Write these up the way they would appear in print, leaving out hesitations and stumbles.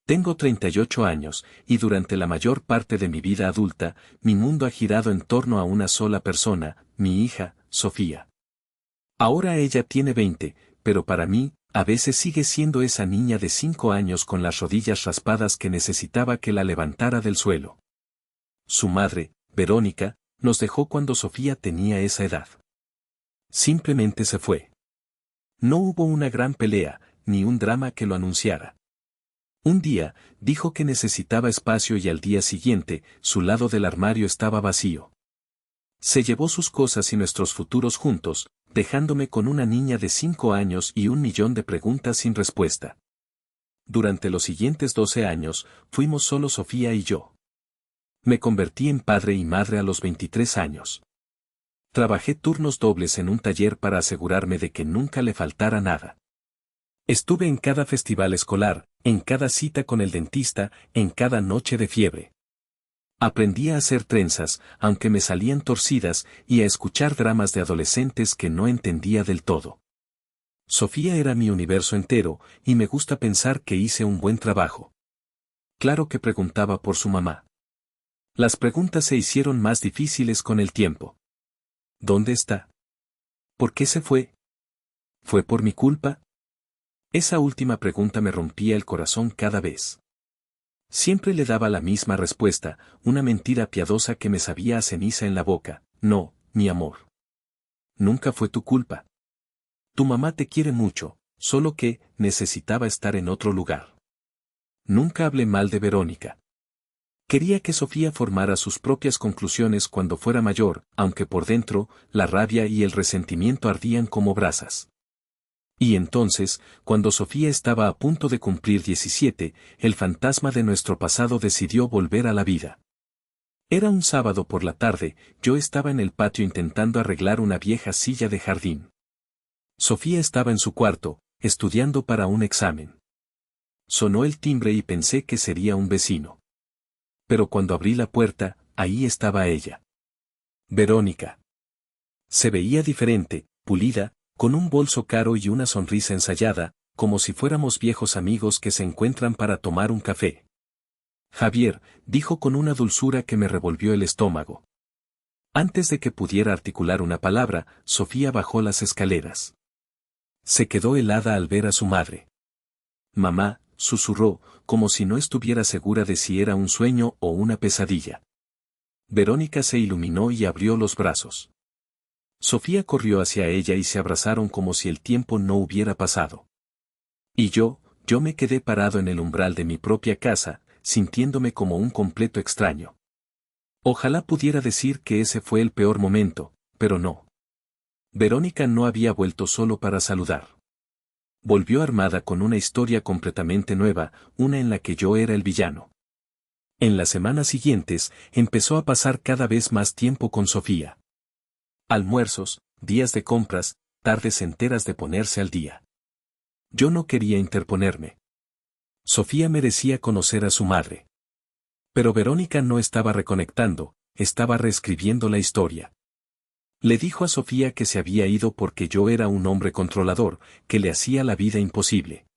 Tengo 38 años, y durante la mayor parte de mi vida adulta, mi mundo ha girado en torno a una sola persona, mi hija, Sofía. Ahora ella tiene 20, pero para mí, a veces sigue siendo esa niña de 5 años con las rodillas raspadas que necesitaba que la levantara del suelo. Su madre, Verónica, nos dejó cuando Sofía tenía esa edad. Simplemente se fue. No hubo una gran pelea, ni un drama que lo anunciara. Un día, dijo que necesitaba espacio y al día siguiente, su lado del armario estaba vacío. Se llevó sus cosas y nuestros futuros juntos, dejándome con una niña de 5 años y 1.000.000 de preguntas sin respuesta. Durante los siguientes 12 años, fuimos solo Sofía y yo. Me convertí en padre y madre a los 23 años. Trabajé turnos dobles en un taller para asegurarme de que nunca le faltara nada. Estuve en cada festival escolar, en cada cita con el dentista, en cada noche de fiebre. Aprendí a hacer trenzas, aunque me salían torcidas, y a escuchar dramas de adolescentes que no entendía del todo. Sofía era mi universo entero, y me gusta pensar que hice un buen trabajo. Claro que preguntaba por su mamá. Las preguntas se hicieron más difíciles con el tiempo. ¿Dónde está? ¿Por qué se fue? ¿Fue por mi culpa? Esa última pregunta me rompía el corazón cada vez. Siempre le daba la misma respuesta, una mentira piadosa que me sabía a ceniza en la boca. No, mi amor. Nunca fue tu culpa. Tu mamá te quiere mucho, solo que necesitaba estar en otro lugar. Nunca hablé mal de Verónica. Quería que Sofía formara sus propias conclusiones cuando fuera mayor, aunque por dentro, la rabia y el resentimiento ardían como brasas. Y entonces, cuando Sofía estaba a punto de cumplir 17, el fantasma de nuestro pasado decidió volver a la vida. Era un sábado por la tarde, yo estaba en el patio intentando arreglar una vieja silla de jardín. Sofía estaba en su cuarto, estudiando para un examen. Sonó el timbre y pensé que sería un vecino. Pero cuando abrí la puerta, ahí estaba ella. Verónica. Se veía diferente, pulida, con un bolso caro y una sonrisa ensayada, como si fuéramos viejos amigos que se encuentran para tomar un café. Javier, dijo con una dulzura que me revolvió el estómago. Antes de que pudiera articular una palabra, Sofía bajó las escaleras. Se quedó helada al ver a su madre. Mamá, susurró, como si no estuviera segura de si era un sueño o una pesadilla. Verónica se iluminó y abrió los brazos. Sofía corrió hacia ella y se abrazaron como si el tiempo no hubiera pasado. Y yo me quedé parado en el umbral de mi propia casa, sintiéndome como un completo extraño. Ojalá pudiera decir que ese fue el peor momento, pero no. Verónica no había vuelto solo para saludar. Volvió armada con una historia completamente nueva, una en la que yo era el villano. En las semanas siguientes, empezó a pasar cada vez más tiempo con Sofía. Almuerzos, días de compras, tardes enteras de ponerse al día. Yo no quería interponerme. Sofía merecía conocer a su madre. Pero Verónica no estaba reconectando, estaba reescribiendo la historia. Le dijo a Sofía que se había ido porque yo era un hombre controlador, que le hacía la vida imposible.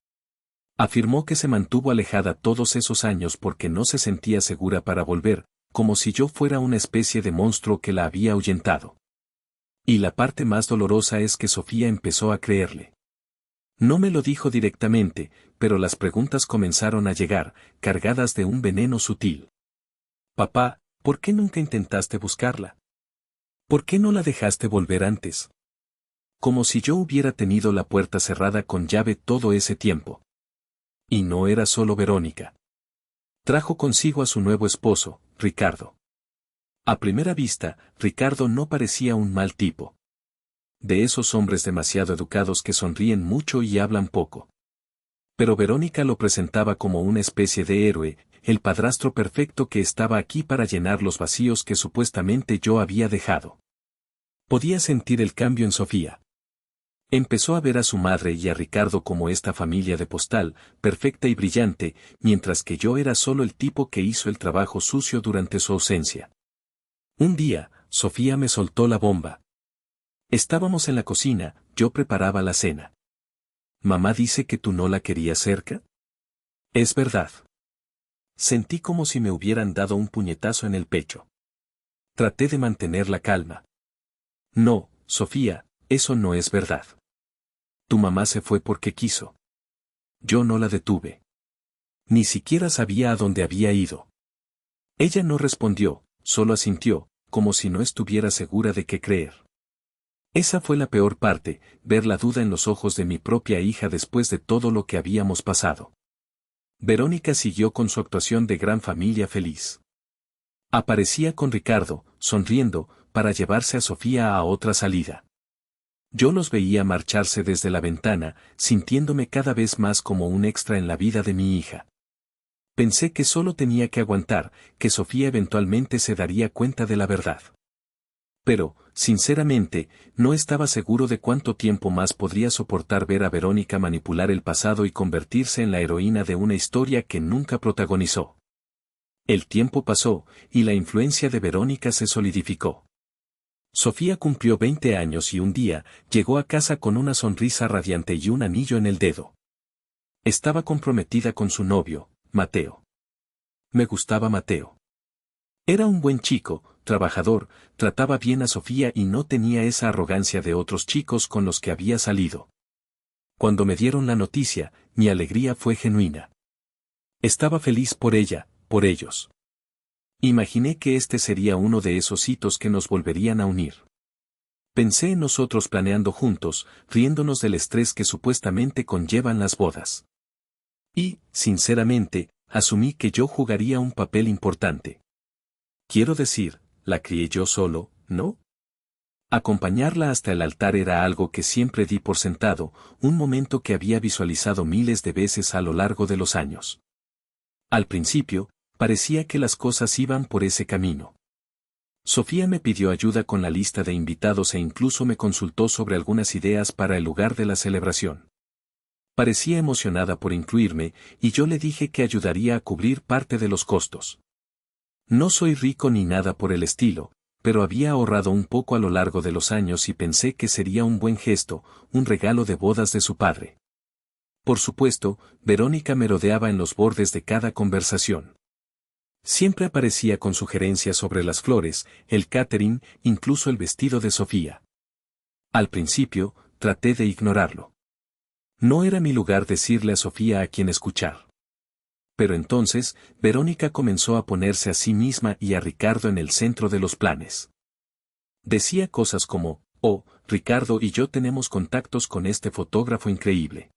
Afirmó que se mantuvo alejada todos esos años porque no se sentía segura para volver, como si yo fuera una especie de monstruo que la había ahuyentado. Y la parte más dolorosa es que Sofía empezó a creerle. No me lo dijo directamente, pero las preguntas comenzaron a llegar, cargadas de un veneno sutil. Papá, ¿por qué nunca intentaste buscarla? ¿Por qué no la dejaste volver antes? Como si yo hubiera tenido la puerta cerrada con llave todo ese tiempo. Y no era solo Verónica. Trajo consigo a su nuevo esposo, Ricardo. A primera vista, Ricardo no parecía un mal tipo. De esos hombres demasiado educados que sonríen mucho y hablan poco. Pero Verónica lo presentaba como una especie de héroe, el padrastro perfecto que estaba aquí para llenar los vacíos que supuestamente yo había dejado. Podía sentir el cambio en Sofía. Empezó a ver a su madre y a Ricardo como esta familia de postal, perfecta y brillante, mientras que yo era solo el tipo que hizo el trabajo sucio durante su ausencia. Un día, Sofía me soltó la bomba. Estábamos en la cocina, yo preparaba la cena. ¿Mamá dice que tú no la querías cerca? Es verdad. Sentí como si me hubieran dado un puñetazo en el pecho. Traté de mantener la calma. No, Sofía, eso no es verdad. Tu mamá se fue porque quiso. Yo no la detuve. Ni siquiera sabía a dónde había ido. Ella no respondió, solo asintió, como si no estuviera segura de qué creer. Esa fue la peor parte, ver la duda en los ojos de mi propia hija después de todo lo que habíamos pasado. Verónica siguió con su actuación de gran familia feliz. Aparecía con Ricardo, sonriendo, para llevarse a Sofía a otra salida. Yo los veía marcharse desde la ventana, sintiéndome cada vez más como un extra en la vida de mi hija. Pensé que solo tenía que aguantar, que Sofía eventualmente se daría cuenta de la verdad. Pero, sinceramente, no estaba seguro de cuánto tiempo más podría soportar ver a Verónica manipular el pasado y convertirse en la heroína de una historia que nunca protagonizó. El tiempo pasó, y la influencia de Verónica se solidificó. Sofía cumplió 20 años y un día, llegó a casa con una sonrisa radiante y un anillo en el dedo. Estaba comprometida con su novio, Mateo. Me gustaba Mateo. Era un buen chico, trabajador, trataba bien a Sofía y no tenía esa arrogancia de otros chicos con los que había salido. Cuando me dieron la noticia, mi alegría fue genuina. Estaba feliz por ella, por ellos. Imaginé que este sería uno de esos hitos que nos volverían a unir. Pensé en nosotros planeando juntos, riéndonos del estrés que supuestamente conllevan las bodas. Y, sinceramente, asumí que yo jugaría un papel importante. Quiero decir, la crié yo solo, ¿no? Acompañarla hasta el altar era algo que siempre di por sentado, un momento que había visualizado miles de veces a lo largo de los años. Al principio, parecía que las cosas iban por ese camino. Sofía me pidió ayuda con la lista de invitados e incluso me consultó sobre algunas ideas para el lugar de la celebración. Parecía emocionada por incluirme, y yo le dije que ayudaría a cubrir parte de los costos. No soy rico ni nada por el estilo, pero había ahorrado un poco a lo largo de los años y pensé que sería un buen gesto, un regalo de bodas de su padre. Por supuesto, Verónica me rodeaba en los bordes de cada conversación. Siempre aparecía con sugerencias sobre las flores, el catering, incluso el vestido de Sofía. Al principio, traté de ignorarlo. No era mi lugar decirle a Sofía a quién escuchar. Pero entonces, Verónica comenzó a ponerse a sí misma y a Ricardo en el centro de los planes. Decía cosas como, oh, Ricardo y yo tenemos contactos con este fotógrafo increíble.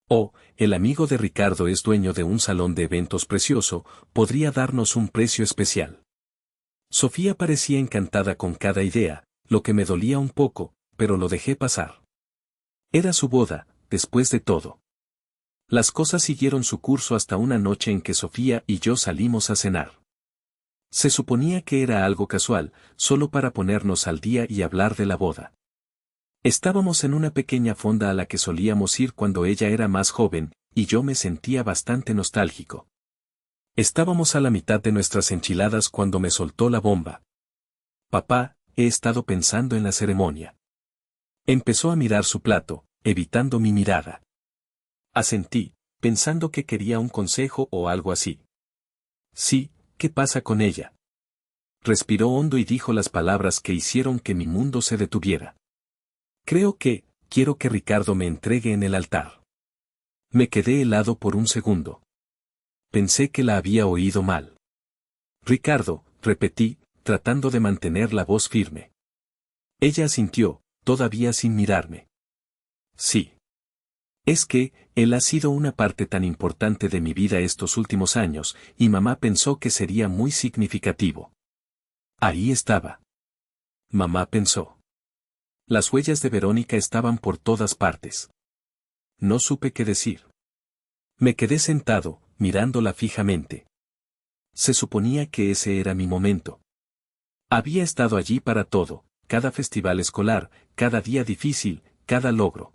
Oh, el amigo de Ricardo es dueño de un salón de eventos precioso, podría darnos un precio especial. Sofía parecía encantada con cada idea, lo que me dolía un poco, pero lo dejé pasar. Era su boda, después de todo. Las cosas siguieron su curso hasta una noche en que Sofía y yo salimos a cenar. Se suponía que era algo casual, solo para ponernos al día y hablar de la boda. Estábamos en una pequeña fonda a la que solíamos ir cuando ella era más joven, y yo me sentía bastante nostálgico. Estábamos a la mitad de nuestras enchiladas cuando me soltó la bomba. Papá, he estado pensando en la ceremonia. Empezó a mirar su plato, evitando mi mirada. Asentí, pensando que quería un consejo o algo así. Sí, ¿qué pasa con ella? Respiró hondo y dijo las palabras que hicieron que mi mundo se detuviera. Quiero que Ricardo me entregue en el altar. Me quedé helado por un segundo. Pensé que la había oído mal. Ricardo, repetí, tratando de mantener la voz firme. Ella asintió, todavía sin mirarme. Sí. Es que, él ha sido una parte tan importante de mi vida estos últimos años, y mamá pensó que sería muy significativo. Ahí estaba. Mamá pensó. Las huellas de Verónica estaban por todas partes. No supe qué decir. Me quedé sentado, mirándola fijamente. Se suponía que ese era mi momento. Había estado allí para todo, cada festival escolar, cada día difícil, cada logro.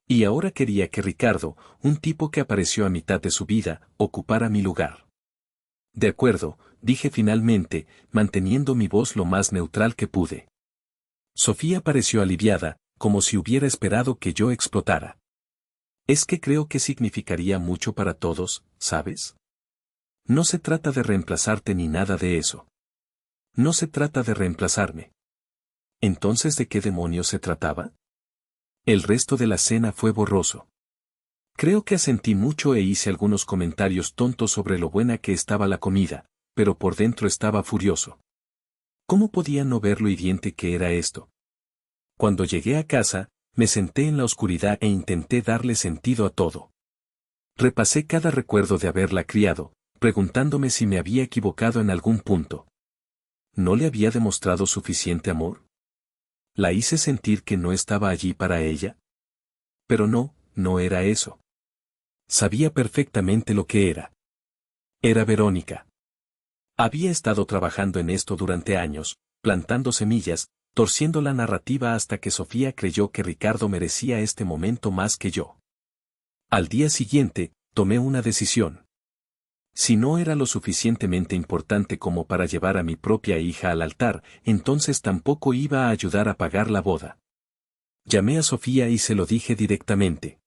Y ahora quería que Ricardo, un tipo que apareció a mitad de su vida, ocupara mi lugar. De acuerdo, dije finalmente, manteniendo mi voz lo más neutral que pude. Sofía pareció aliviada, como si hubiera esperado que yo explotara. Es que creo que significaría mucho para todos, ¿sabes? No se trata de reemplazarte ni nada de eso. No se trata de reemplazarme. ¿Entonces de qué demonios se trataba? El resto de la cena fue borroso. Creo que asentí mucho e hice algunos comentarios tontos sobre lo buena que estaba la comida, pero por dentro estaba furioso. ¿Cómo podía no ver lo hiriente que era esto? Cuando llegué a casa, me senté en la oscuridad e intenté darle sentido a todo. Repasé cada recuerdo de haberla criado, preguntándome si me había equivocado en algún punto. ¿No le había demostrado suficiente amor? ¿La hice sentir que no estaba allí para ella? Pero no, no era eso. Sabía perfectamente lo que era. Era Verónica. Había estado trabajando en esto durante años, plantando semillas, torciendo la narrativa hasta que Sofía creyó que Ricardo merecía este momento más que yo. Al día siguiente, tomé una decisión. Si no era lo suficientemente importante como para llevar a mi propia hija al altar, entonces tampoco iba a ayudar a pagar la boda. Llamé a Sofía y se lo dije directamente.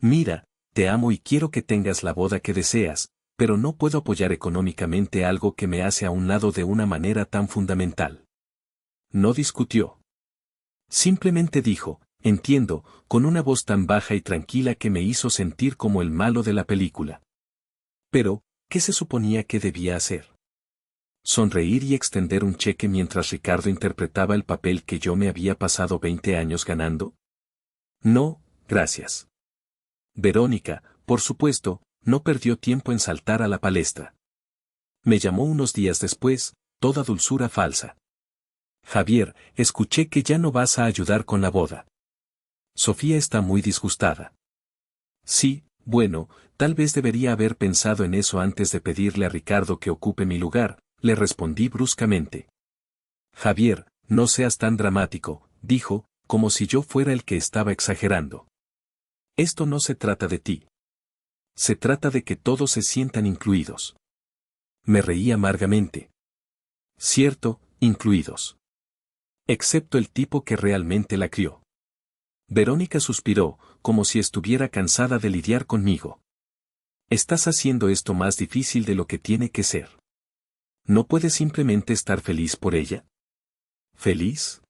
Mira, te amo y quiero que tengas la boda que deseas, pero no puedo apoyar económicamente algo que me hace a un lado de una manera tan fundamental. No discutió. Simplemente dijo, entiendo, con una voz tan baja y tranquila que me hizo sentir como el malo de la película. Pero, ¿qué se suponía que debía hacer? ¿Sonreír y extender un cheque mientras Ricardo interpretaba el papel que yo me había pasado 20 años ganando? No, gracias. Verónica, por supuesto, no perdió tiempo en saltar a la palestra. Me llamó unos días después, toda dulzura falsa. Javier, escuché que ya no vas a ayudar con la boda. Sofía está muy disgustada. Sí, bueno, tal vez debería haber pensado en eso antes de pedirle a Ricardo que ocupe mi lugar, le respondí bruscamente. Javier, no seas tan dramático, dijo, como si yo fuera el que estaba exagerando. Esto no se trata de ti. Se trata de que todos se sientan incluidos. Me reí amargamente. Cierto, incluidos. Excepto el tipo que realmente la crió. Verónica suspiró, como si estuviera cansada de lidiar conmigo. Estás haciendo esto más difícil de lo que tiene que ser. ¿No puedes simplemente estar feliz por ella? ¿Feliz?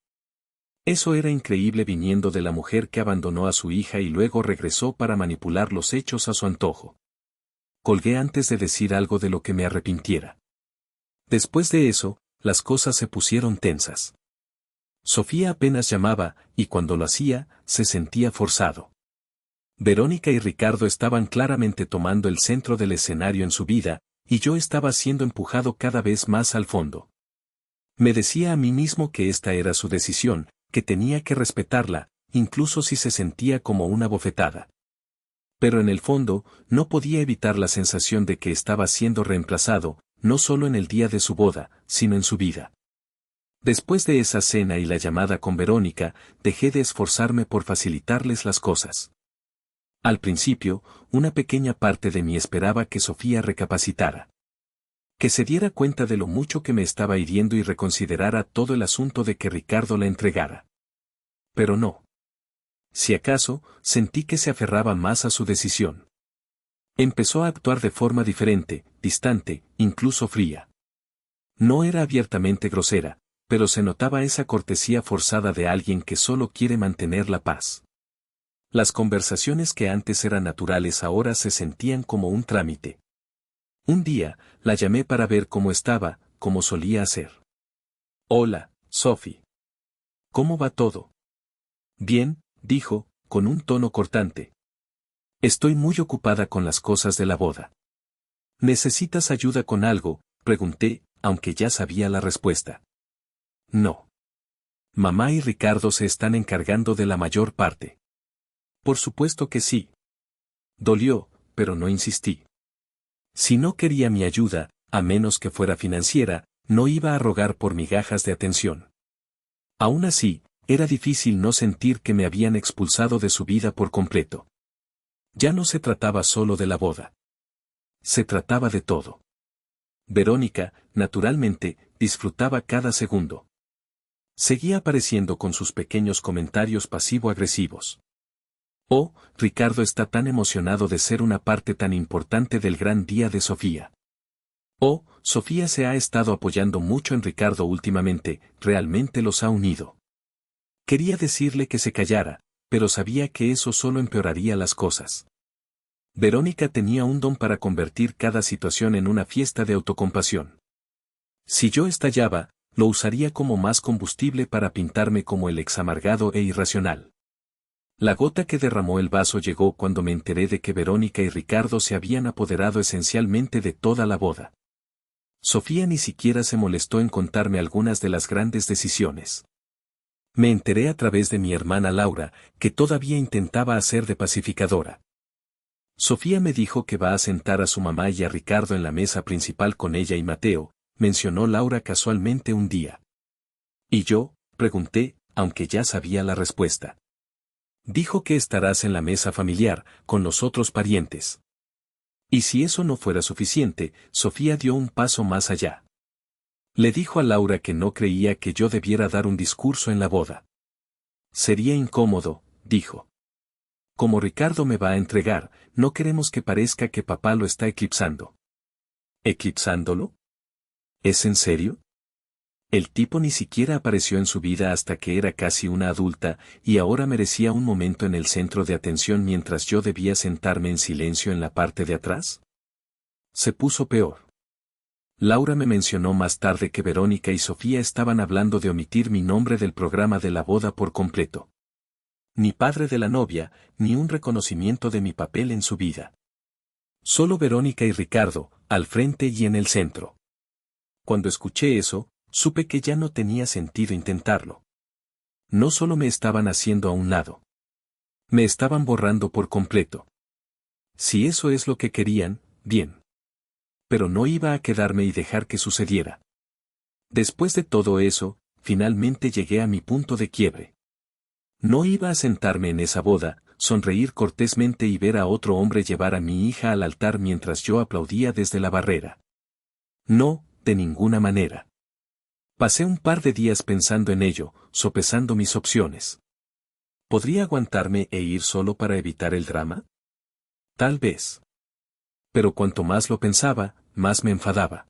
Eso era increíble viniendo de la mujer que abandonó a su hija y luego regresó para manipular los hechos a su antojo. Colgué antes de decir algo de lo que me arrepintiera. Después de eso, las cosas se pusieron tensas. Sofía apenas llamaba, y cuando lo hacía, se sentía forzado. Verónica y Ricardo estaban claramente tomando el centro del escenario en su vida, y yo estaba siendo empujado cada vez más al fondo. Me decía a mí mismo que esta era su decisión, que tenía que respetarla, incluso si se sentía como una bofetada. Pero en el fondo, no podía evitar la sensación de que estaba siendo reemplazado, no solo en el día de su boda, sino en su vida. Después de esa cena y la llamada con Verónica, dejé de esforzarme por facilitarles las cosas. Al principio, una pequeña parte de mí esperaba que Sofía recapacitara. Que se diera cuenta de lo mucho que me estaba hiriendo y reconsiderara todo el asunto de que Ricardo la entregara. Pero no. Si acaso, sentí que se aferraba más a su decisión. Empezó a actuar de forma diferente, distante, incluso fría. No era abiertamente grosera, pero se notaba esa cortesía forzada de alguien que solo quiere mantener la paz. Las conversaciones que antes eran naturales ahora se sentían como un trámite. Un día, la llamé para ver cómo estaba, como solía hacer. Hola, Sophie. ¿Cómo va todo? Bien, dijo, con un tono cortante. Estoy muy ocupada con las cosas de la boda. ¿Necesitas ayuda con algo?, pregunté, aunque ya sabía la respuesta. No. Mamá y Ricardo se están encargando de la mayor parte. Por supuesto que sí. Dolió, pero no insistí. Si no quería mi ayuda, a menos que fuera financiera, no iba a rogar por migajas de atención. Aún así, era difícil no sentir que me habían expulsado de su vida por completo. Ya no se trataba solo de la boda. Se trataba de todo. Verónica, naturalmente, disfrutaba cada segundo. Seguía apareciendo con sus pequeños comentarios pasivo-agresivos. Oh, Ricardo está tan emocionado de ser una parte tan importante del gran día de Sofía. Oh, Sofía se ha estado apoyando mucho en Ricardo últimamente, realmente los ha unido. Quería decirle que se callara, pero sabía que eso solo empeoraría las cosas. Verónica tenía un don para convertir cada situación en una fiesta de autocompasión. Si yo estallaba, lo usaría como más combustible para pintarme como el examargado e irracional. La gota que derramó el vaso llegó cuando me enteré de que Verónica y Ricardo se habían apoderado esencialmente de toda la boda. Sofía ni siquiera se molestó en contarme algunas de las grandes decisiones. Me enteré a través de mi hermana Laura, que todavía intentaba hacer de pacificadora. Sofía me dijo que va a sentar a su mamá y a Ricardo en la mesa principal con ella y Mateo, mencionó Laura casualmente un día. ¿Y yo?, pregunté, aunque ya sabía la respuesta. Dijo que estarás en la mesa familiar, con los otros parientes. Y si eso no fuera suficiente, Sofía dio un paso más allá. Le dijo a Laura que no creía que yo debiera dar un discurso en la boda. Sería incómodo, dijo. Como Ricardo me va a entregar, no queremos que parezca que papá lo está eclipsando. ¿Eclipsándolo? ¿Es en serio? El tipo ni siquiera apareció en su vida hasta que era casi una adulta, y ahora merecía un momento en el centro de atención mientras yo debía sentarme en silencio en la parte de atrás. Se puso peor. Laura me mencionó más tarde que Verónica y Sofía estaban hablando de omitir mi nombre del programa de la boda por completo. Ni padre de la novia, ni un reconocimiento de mi papel en su vida. Solo Verónica y Ricardo, al frente y en el centro. Cuando escuché eso, supe que ya no tenía sentido intentarlo. No solo me estaban haciendo a un lado. Me estaban borrando por completo. Si eso es lo que querían, bien. Pero no iba a quedarme y dejar que sucediera. Después de todo eso, finalmente llegué a mi punto de quiebre. No iba a sentarme en esa boda, sonreír cortésmente y ver a otro hombre llevar a mi hija al altar mientras yo aplaudía desde la barrera. No, de ninguna manera. Pasé un par de días pensando en ello, sopesando mis opciones. ¿Podría aguantarme e ir solo para evitar el drama? Tal vez. Pero cuanto más lo pensaba, más me enfadaba.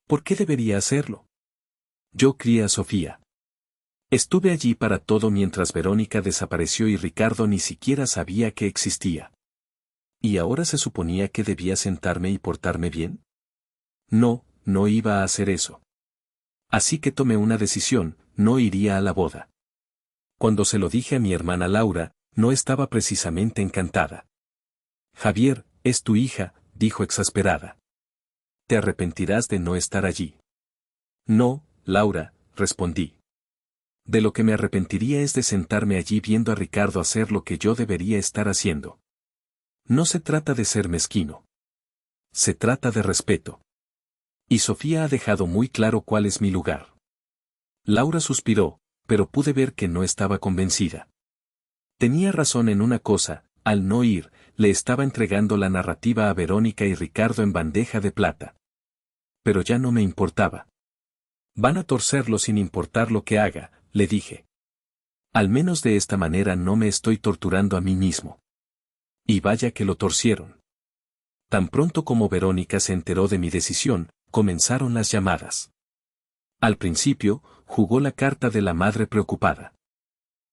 ¿Por qué debería hacerlo? Yo crié a Sofía. Estuve allí para todo mientras Verónica desapareció y Ricardo ni siquiera sabía que existía. ¿Y ahora se suponía que debía sentarme y portarme bien? No, no iba a hacer eso. Así que tomé una decisión, no iría a la boda. Cuando se lo dije a mi hermana Laura, no estaba precisamente encantada. Javier, es tu hija, dijo exasperada. Te arrepentirás de no estar allí. No, Laura, respondí. De lo que me arrepentiría es de sentarme allí viendo a Ricardo hacer lo que yo debería estar haciendo. No se trata de ser mezquino. Se trata de respeto. Y Sofía ha dejado muy claro cuál es mi lugar. Laura suspiró, pero pude ver que no estaba convencida. Tenía razón en una cosa, al no ir, le estaba entregando la narrativa a Verónica y Ricardo en bandeja de plata. Pero ya no me importaba. Van a torcerlo sin importar lo que haga, le dije. Al menos de esta manera no me estoy torturando a mí mismo. Y vaya que lo torcieron. Tan pronto como Verónica se enteró de mi decisión, comenzaron las llamadas. Al principio, jugó la carta de la madre preocupada.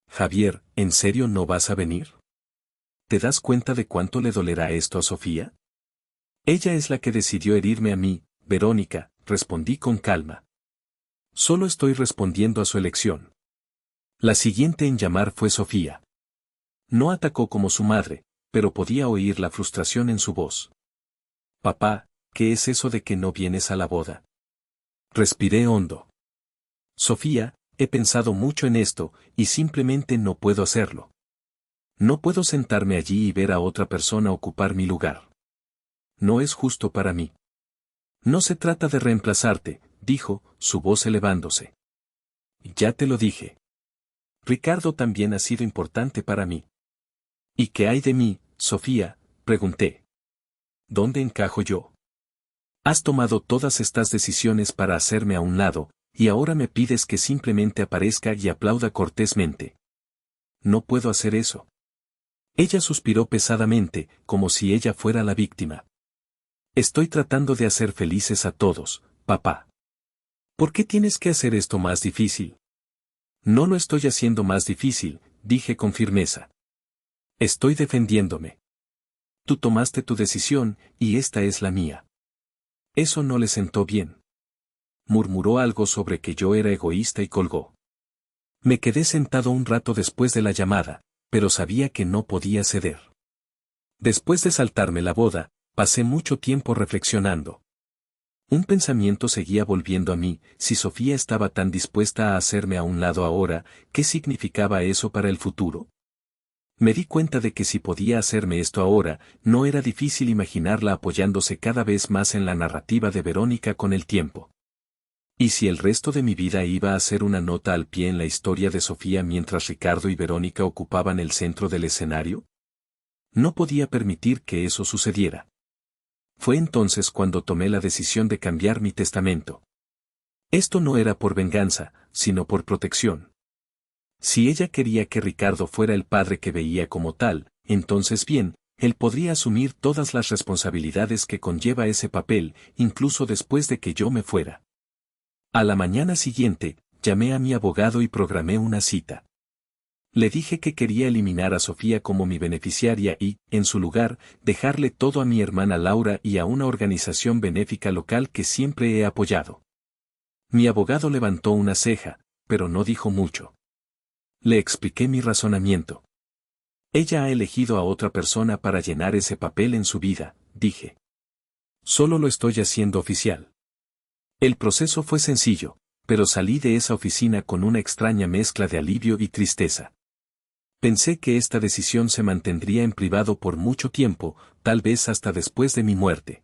Javier, ¿en serio no vas a venir? ¿Te das cuenta de cuánto le dolerá esto a Sofía? Ella es la que decidió herirme a mí, Verónica, respondí con calma. Solo estoy respondiendo a su elección. La siguiente en llamar fue Sofía. No atacó como su madre, pero podía oír la frustración en su voz. Papá, ¿qué es eso de que no vienes a la boda? Respiré hondo. Sofía, he pensado mucho en esto, y simplemente no puedo hacerlo. No puedo sentarme allí y ver a otra persona ocupar mi lugar. No es justo para mí. No se trata de reemplazarte, dijo, su voz elevándose. Ya te lo dije. Ricardo también ha sido importante para mí. ¿Y qué hay de mí, Sofía?, pregunté. ¿Dónde encajo yo? Has tomado todas estas decisiones para hacerme a un lado, y ahora me pides que simplemente aparezca y aplauda cortésmente. No puedo hacer eso. Ella suspiró pesadamente, como si ella fuera la víctima. Estoy tratando de hacer felices a todos, papá. ¿Por qué tienes que hacer esto más difícil? No lo estoy haciendo más difícil, dije con firmeza. Estoy defendiéndome. Tú tomaste tu decisión, y esta es la mía. Eso no le sentó bien. Murmuró algo sobre que yo era egoísta y colgó. Me quedé sentado un rato después de la llamada, pero sabía que no podía ceder. Después de saltarme la boda, pasé mucho tiempo reflexionando. Un pensamiento seguía volviendo a mí: si Sofía estaba tan dispuesta a hacerme a un lado ahora, ¿qué significaba eso para el futuro? Me di cuenta de que si podía hacerme esto ahora, no era difícil imaginarla apoyándose cada vez más en la narrativa de Verónica con el tiempo. ¿Y si el resto de mi vida iba a ser una nota al pie en la historia de Sofía mientras Ricardo y Verónica ocupaban el centro del escenario? No podía permitir que eso sucediera. Fue entonces cuando tomé la decisión de cambiar mi testamento. Esto no era por venganza, sino por protección. Si ella quería que Ricardo fuera el padre que veía como tal, entonces bien, él podría asumir todas las responsabilidades que conlleva ese papel, incluso después de que yo me fuera. A la mañana siguiente, llamé a mi abogado y programé una cita. Le dije que quería eliminar a Sofía como mi beneficiaria y, en su lugar, dejarle todo a mi hermana Laura y a una organización benéfica local que siempre he apoyado. Mi abogado levantó una ceja, pero no dijo mucho. Le expliqué mi razonamiento. Ella ha elegido a otra persona para llenar ese papel en su vida, dije. Solo lo estoy haciendo oficial. El proceso fue sencillo, pero salí de esa oficina con una extraña mezcla de alivio y tristeza. Pensé que esta decisión se mantendría en privado por mucho tiempo, tal vez hasta después de mi muerte.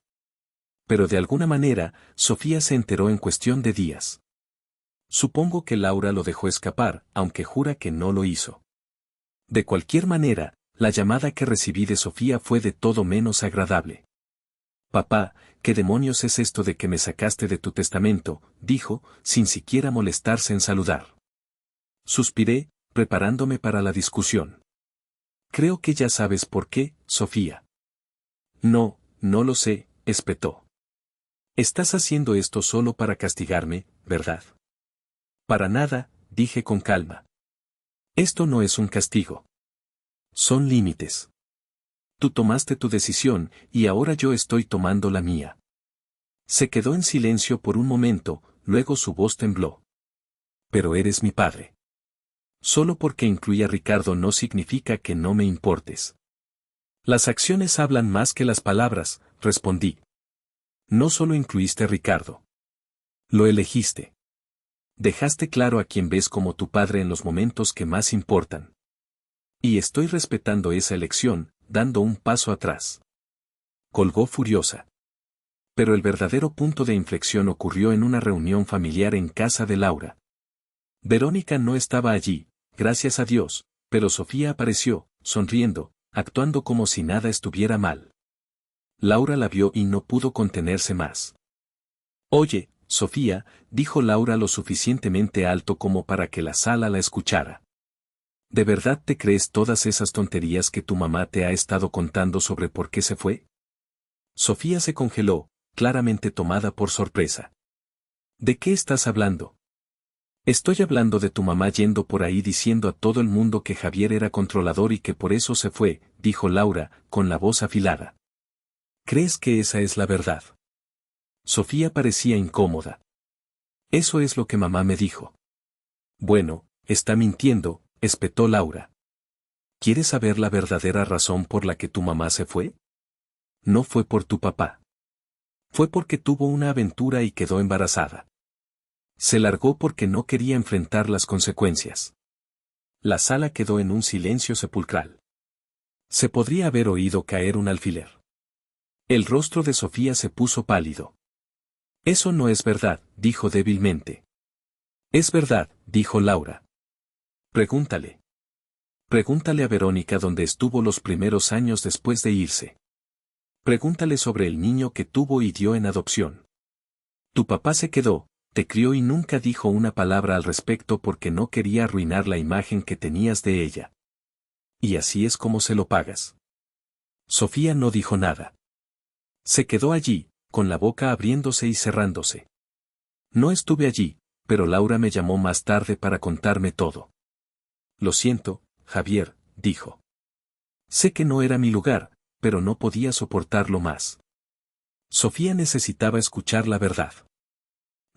Pero de alguna manera, Sofía se enteró en cuestión de días. Supongo que Laura lo dejó escapar, aunque jura que no lo hizo. De cualquier manera, la llamada que recibí de Sofía fue de todo menos agradable. Papá, ¿qué demonios es esto de que me sacaste de tu testamento?, dijo, sin siquiera molestarse en saludar. Suspiré, preparándome para la discusión. Creo que ya sabes por qué, Sofía. No, no lo sé, espetó. Estás haciendo esto solo para castigarme, ¿verdad? Para nada, dije con calma. Esto no es un castigo. Son límites. Tú tomaste tu decisión, y ahora yo estoy tomando la mía. Se quedó en silencio por un momento, luego su voz tembló. Pero eres mi padre. Solo porque incluí a Ricardo no significa que no me importes. Las acciones hablan más que las palabras, respondí. No solo incluiste a Ricardo. Lo elegiste. Dejaste claro a quien ves como tu padre en los momentos que más importan. Y estoy respetando esa elección, dando un paso atrás. Colgó furiosa. Pero el verdadero punto de inflexión ocurrió en una reunión familiar en casa de Laura. Verónica no estaba allí, gracias a Dios, pero Sofía apareció, sonriendo, actuando como si nada estuviera mal. Laura la vio y no pudo contenerse más. Oye, Sofía, dijo Laura lo suficientemente alto como para que la sala la escuchara. ¿De verdad te crees todas esas tonterías que tu mamá te ha estado contando sobre por qué se fue? Sofía se congeló, claramente tomada por sorpresa. ¿De qué estás hablando? Estoy hablando de tu mamá yendo por ahí diciendo a todo el mundo que Javier era controlador y que por eso se fue, dijo Laura, con la voz afilada. ¿Crees que esa es la verdad? Sofía parecía incómoda. Eso es lo que mamá me dijo. Bueno, está mintiendo, espetó Laura. ¿Quieres saber la verdadera razón por la que tu mamá se fue? No fue por tu papá. Fue porque tuvo una aventura y quedó embarazada. Se largó porque no quería enfrentar las consecuencias. La sala quedó en un silencio sepulcral. Se podría haber oído caer un alfiler. El rostro de Sofía se puso pálido. Eso no es verdad, dijo débilmente. Es verdad, dijo Laura. Pregúntale. Pregúntale a Verónica dónde estuvo los primeros años después de irse. Pregúntale sobre el niño que tuvo y dio en adopción. Tu papá se quedó, te crió y nunca dijo una palabra al respecto porque no quería arruinar la imagen que tenías de ella. Y así es como se lo pagas. Sofía no dijo nada. Se quedó allí, con la boca abriéndose y cerrándose. No estuve allí, pero Laura me llamó más tarde para contarme todo. Lo siento, Javier, dijo. Sé que no era mi lugar, pero no podía soportarlo más. Sofía necesitaba escuchar la verdad.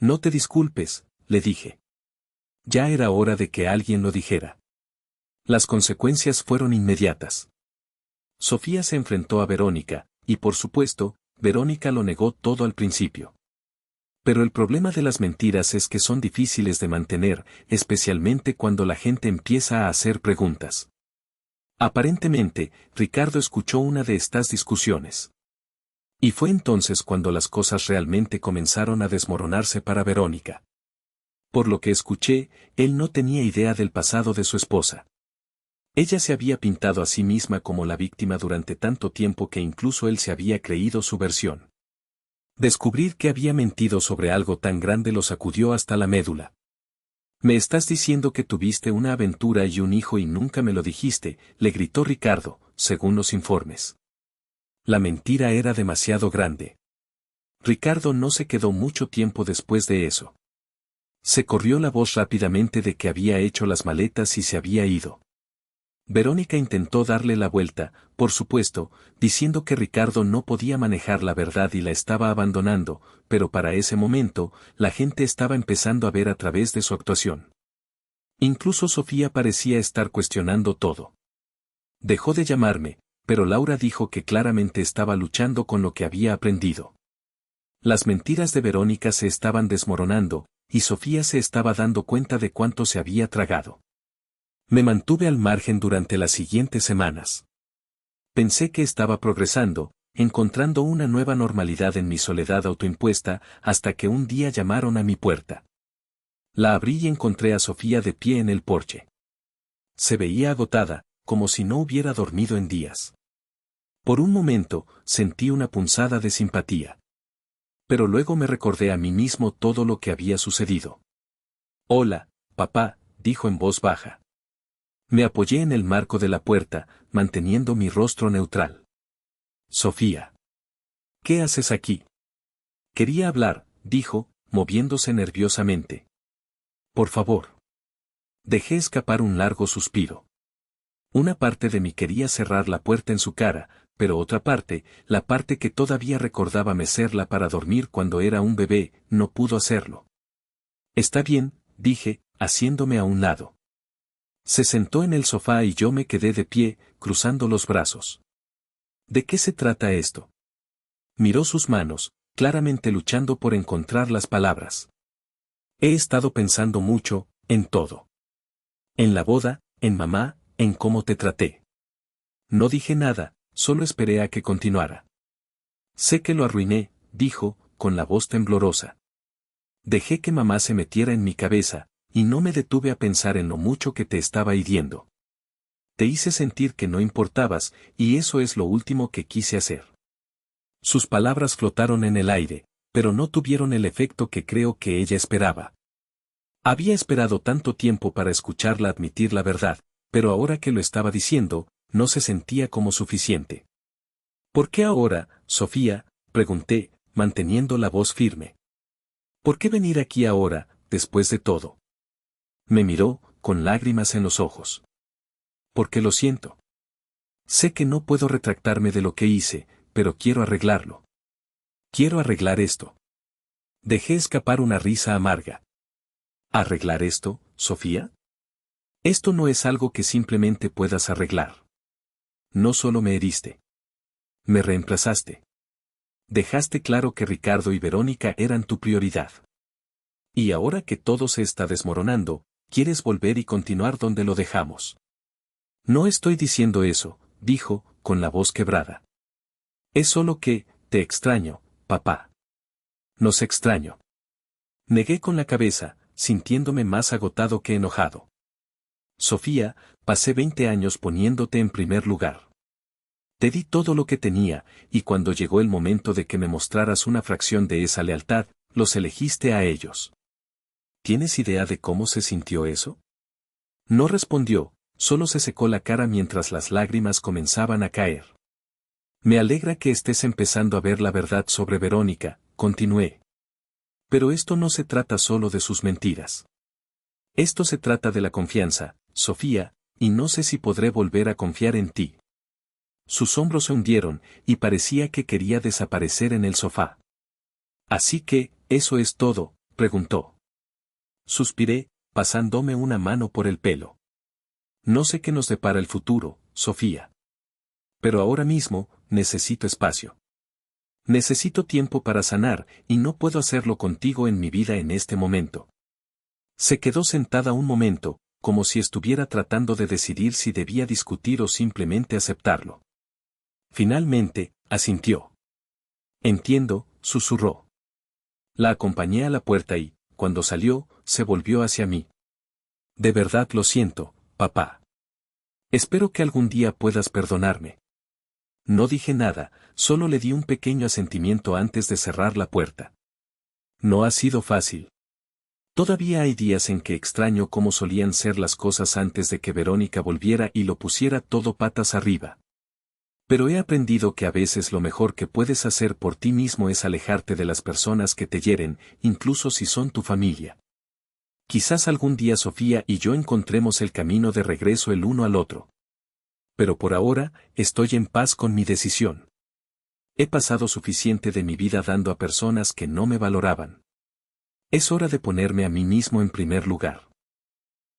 No te disculpes, le dije. Ya era hora de que alguien lo dijera. Las consecuencias fueron inmediatas. Sofía se enfrentó a Verónica, y por supuesto, Verónica lo negó todo al principio. Pero el problema de las mentiras es que son difíciles de mantener, especialmente cuando la gente empieza a hacer preguntas. Aparentemente, Ricardo escuchó una de estas discusiones. Y fue entonces cuando las cosas realmente comenzaron a desmoronarse para Verónica. Por lo que escuché, él no tenía idea del pasado de su esposa. Ella se había pintado a sí misma como la víctima durante tanto tiempo que incluso él se había creído su versión. Descubrir que había mentido sobre algo tan grande lo sacudió hasta la médula. «Me estás diciendo que tuviste una aventura y un hijo y nunca me lo dijiste», le gritó Ricardo, según los informes. La mentira era demasiado grande. Ricardo no se quedó mucho tiempo después de eso. Se corrió la voz rápidamente de que había hecho las maletas y se había ido. Verónica intentó darle la vuelta, por supuesto, diciendo que Ricardo no podía manejar la verdad y la estaba abandonando, pero para ese momento, la gente estaba empezando a ver a través de su actuación. Incluso Sofía parecía estar cuestionando todo. Dejó de llamarme, pero Laura dijo que claramente estaba luchando con lo que había aprendido. Las mentiras de Verónica se estaban desmoronando, y Sofía se estaba dando cuenta de cuánto se había tragado. Me mantuve al margen durante las siguientes semanas. Pensé que estaba progresando, encontrando una nueva normalidad en mi soledad autoimpuesta, hasta que un día llamaron a mi puerta. La abrí y encontré a Sofía de pie en el porche. Se veía agotada, como si no hubiera dormido en días. Por un momento, sentí una punzada de simpatía. Pero luego me recordé a mí mismo todo lo que había sucedido. «Hola, papá», dijo en voz baja. Me apoyé en el marco de la puerta, manteniendo mi rostro neutral. «Sofía. ¿Qué haces aquí?» «Quería hablar», dijo, moviéndose nerviosamente. «Por favor». Dejé escapar un largo suspiro. Una parte de mí quería cerrar la puerta en su cara, pero otra parte, la parte que todavía recordaba mecerla para dormir cuando era un bebé, no pudo hacerlo. «Está bien», dije, haciéndome a un lado. Se sentó en el sofá y yo me quedé de pie, cruzando los brazos. ¿De qué se trata esto? Miró sus manos, claramente luchando por encontrar las palabras. He estado pensando mucho, en todo. En la boda, en mamá, en cómo te traté. No dije nada, solo esperé a que continuara. Sé que lo arruiné, dijo, con la voz temblorosa. Dejé que mamá se metiera en mi cabeza, y no me detuve a pensar en lo mucho que te estaba hiriendo. Te hice sentir que no importabas, y eso es lo último que quise hacer. Sus palabras flotaron en el aire, pero no tuvieron el efecto que creo que ella esperaba. Había esperado tanto tiempo para escucharla admitir la verdad, pero ahora que lo estaba diciendo, no se sentía como suficiente. ¿Por qué ahora, Sofía?, pregunté, manteniendo la voz firme. ¿Por qué venir aquí ahora, después de todo? Me miró, con lágrimas en los ojos. Porque lo siento. Sé que no puedo retractarme de lo que hice, pero quiero arreglarlo. Quiero arreglar esto. Dejé escapar una risa amarga. ¿Arreglar esto, Sofía? Esto no es algo que simplemente puedas arreglar. No solo me heriste. Me reemplazaste. Dejaste claro que Ricardo y Verónica eran tu prioridad. Y ahora que todo se está desmoronando, quieres volver y continuar donde lo dejamos. No estoy diciendo eso, dijo, con la voz quebrada. Es solo que, te extraño, papá. Nos extraño. Negué con la cabeza, sintiéndome más agotado que enojado. Sofía, pasé 20 años poniéndote en primer lugar. Te di todo lo que tenía, y cuando llegó el momento de que me mostraras una fracción de esa lealtad, los elegiste a ellos. ¿Tienes idea de cómo se sintió eso? No respondió, solo se secó la cara mientras las lágrimas comenzaban a caer. Me alegra que estés empezando a ver la verdad sobre Verónica, continué. Pero esto no se trata solo de sus mentiras. Esto se trata de la confianza, Sofía, y no sé si podré volver a confiar en ti. Sus hombros se hundieron, y parecía que quería desaparecer en el sofá. Así que, ¿eso es todo?, preguntó. Suspiré, pasándome una mano por el pelo. No sé qué nos depara el futuro, Sofía. Pero ahora mismo, necesito espacio. Necesito tiempo para sanar, y no puedo hacerlo contigo en mi vida en este momento. Se quedó sentada un momento, como si estuviera tratando de decidir si debía discutir o simplemente aceptarlo. Finalmente, asintió. Entiendo, susurró. La acompañé a la puerta y, cuando salió, se volvió hacia mí. De verdad lo siento, papá. Espero que algún día puedas perdonarme. No dije nada, solo le di un pequeño asentimiento antes de cerrar la puerta. No ha sido fácil. Todavía hay días en que extraño cómo solían ser las cosas antes de que Verónica volviera y lo pusiera todo patas arriba. Pero he aprendido que a veces lo mejor que puedes hacer por ti mismo es alejarte de las personas que te hieren, incluso si son tu familia. Quizás algún día Sofía y yo encontremos el camino de regreso el uno al otro. Pero por ahora, estoy en paz con mi decisión. He pasado suficiente de mi vida dando a personas que no me valoraban. Es hora de ponerme a mí mismo en primer lugar.